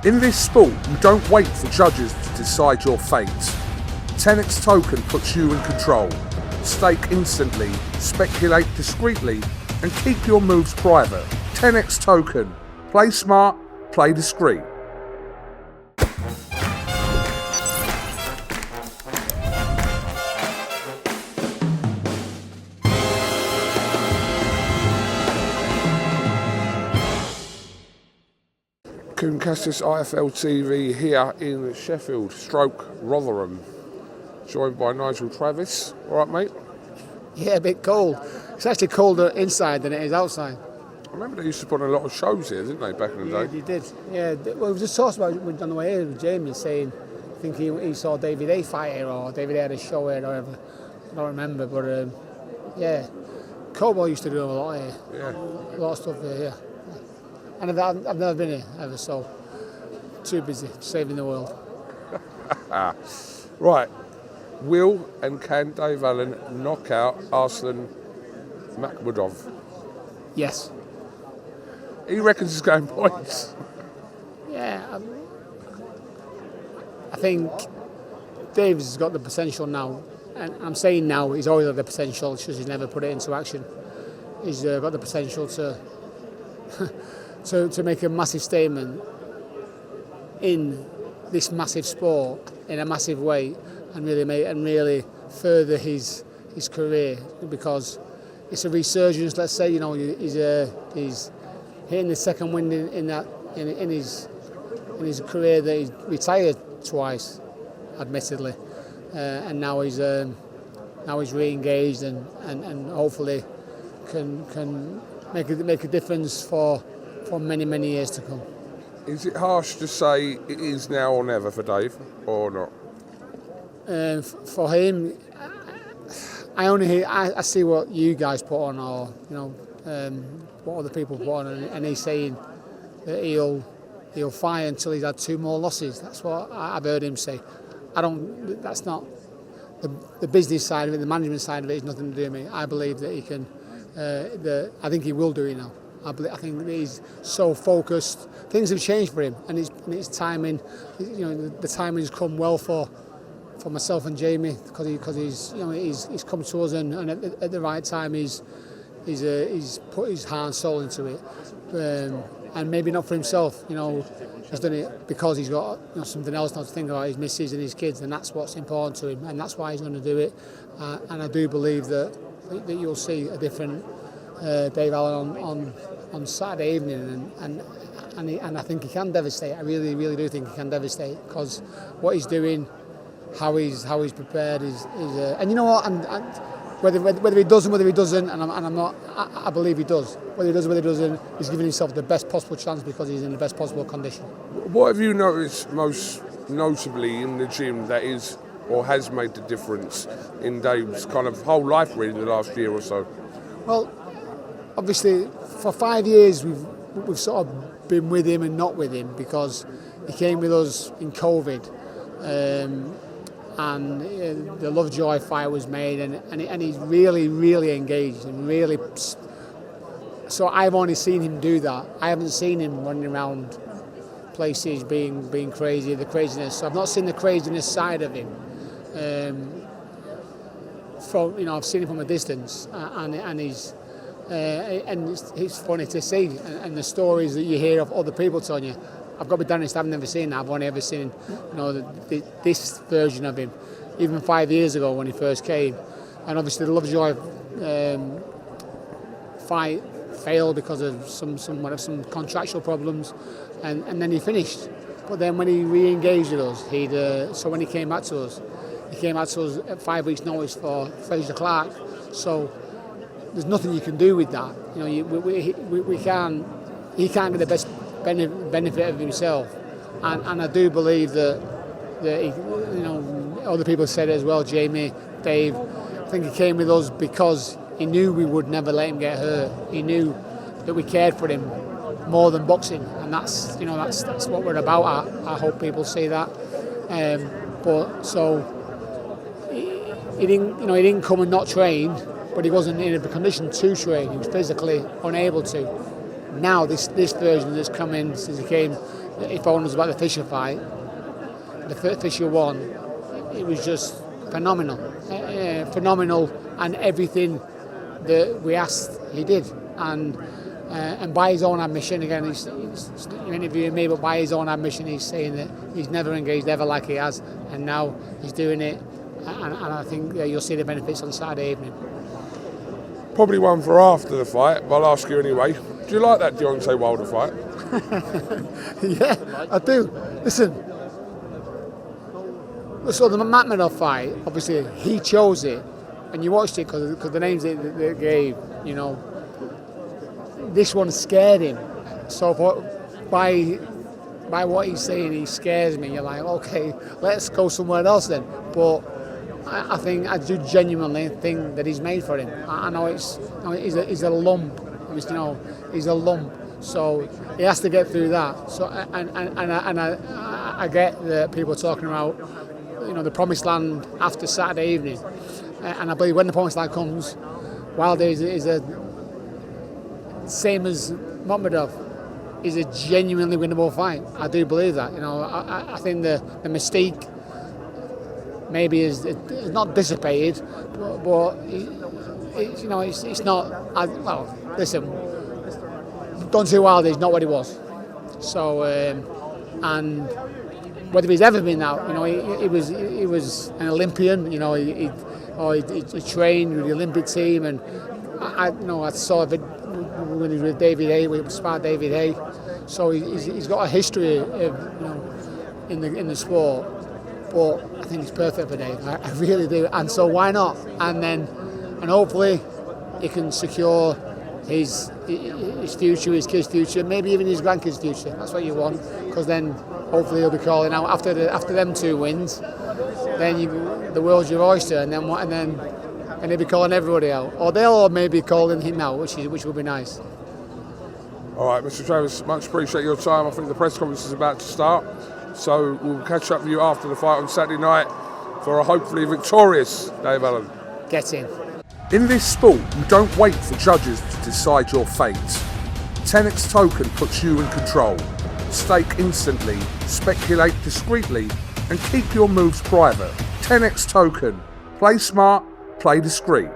In this sport, you don't wait for judges to decide your fate. TenexToken puts you in control. Stake instantly, speculate discreetly, and keep your moves private. TenexToken. Play smart, play discreet. Cassis IFL TV here in Sheffield, Rotherham, joined by Nigel Travis. All right, mate? Yeah, a bit cold. It's actually colder inside than it is outside. I remember they used to put on a lot of shows here, didn't they, back in the day? Yeah, they did. Yeah, well, we just talked about it on the way here with Jamie saying, I think he saw David A fight here or David A had a show here or whatever. I don't remember, but yeah, Cobalt used to do a lot here. Yeah. A lot of stuff here, yeah. And I've never been here ever, so too busy saving the world. Right, will and can Dave Allen knock out Arslan Makhmudov? Yes. He reckons he's going points. Yeah, I think Dave's has got the potential now, and I'm saying now he's always had the potential, it's just he's never put it into action. He's got the potential to to make a massive statement in this massive sport in a massive way, and really further his career, because it's a resurgence. Let's say, you know, he's hitting the second wind in his career that he's retired twice, admittedly, and now he's re-engaged and hopefully can make a difference for many years to come. Is it harsh to say it is now or never for Dave, or not? For him, I see what you guys put on, or you know, what other people put on, and he's saying that he'll fight until he's had 2 more losses. That's what I've heard him say. That's not the business side of it. The management side of it is nothing to do with me. I believe that he can. I think he will do it now. I think that he's so focused. Things have changed for him, and his timing. You know, the timing has come well for myself and Jamie, because he's come to us, and at the right time he's put his heart and soul into it, and maybe not for himself. You know, he's done it because he's got, you know, something else not to think about, his missus and his kids, and that's what's important to him, and that's why he's going to do it. And I do believe that you'll see a different Dave Allen on Saturday evening, and I think he can devastate. I really do think he can devastate, because what he's doing, how he's prepared is and you know what, and whether he does and whether he doesn't, and I'm not, I believe he does. Whether he does or whether he doesn't, he's giving himself the best possible chance because he's in the best possible condition. What have you noticed most notably in the gym that is or has made the difference in Dave's kind of whole life really in the last year or so? Well, obviously for 5 years we've sort of been with him and not with him, because he came with us in COVID, and the Lovejoy fight was made, and he's really engaged, and really. So I've only seen him do that. I haven't seen him running around places being crazy, the craziness. So I've not seen the craziness side of him. I've seen him from a distance, and he's. And it's funny to see, and the stories that you hear of other people telling you. I've got to be honest, I've never seen that. I've only ever seen, you know, this version of him, even 5 years ago when he first came. And obviously the Lovejoy fight failed because of some contractual problems, and then he finished. But then when he re-engaged with us, so when he came back to us at 5 weeks' notice for Fraser Clark. So there's nothing you can do with that. You know, we can't. He can't get the best benefit of himself, and I do believe that he, you know, other people said it as well. Jamie, Dave, I think he came with us because he knew we would never let him get hurt. He knew that we cared for him more than boxing, and that's what we're about. I hope people see that. But so he didn't come and not train, but he wasn't in a condition to train. He was physically unable to. Now this version that's come in since he came if only was about the Fisher fight, the Fisher won. It was just phenomenal, phenomenal, and everything that we asked, he did. And by his own admission, again, he's interviewing me, but by his own admission, he's saying that he's never engaged ever like he has, and now he's doing it. And I think you'll see the benefits on Saturday evening. Probably one for after the fight, but I'll ask you anyway. Do you like that Deontay Wilder fight? Yeah, I do. Listen, so the Makhmedov fight, obviously, he chose it, and you watched it because the names they gave, you know, this one scared him. So by what he's saying, he scares me. You're like, okay, let's go somewhere else then. But I do genuinely think that he's made for him. I know he's a lump. You know, he's a lump. So he has to get through that. So and I get that people are talking about, you know, the promised land after Saturday evening, and I believe when the promised land comes, Wilder is a same as Makhmedov, is a genuinely winnable fight. I do believe that. You know, I think the mystique maybe is not dissipated, but you know, it's not. Well, listen, Deontay Wilder is not what he was. So, and whether he's ever been that, you know, he was an Olympian. You know, he trained with the Olympic team, and I saw a bit when he was with David Hay, we sparred David Hay. So he's got a history of, you know, in the sport. But I think he's perfect for Dave. I really do. And so why not? And hopefully he can secure his future, his kids' future, maybe even his grandkids' future. That's what you want, because then hopefully he'll be calling out after them 2 wins. Then the world's your oyster, and he'll be calling everybody out, or they'll all maybe calling him out, which will be nice. All right, Mr. Travis, much appreciate your time. I think the press conference is about to start, so we'll catch up with you after the fight on Saturday night for a hopefully victorious Dave Allen. Get in. In this sport, you don't wait for judges to decide your fate. TenexToken puts you in control. Stake instantly, speculate discreetly, and keep your moves private. TenexToken. Play smart, play discreet.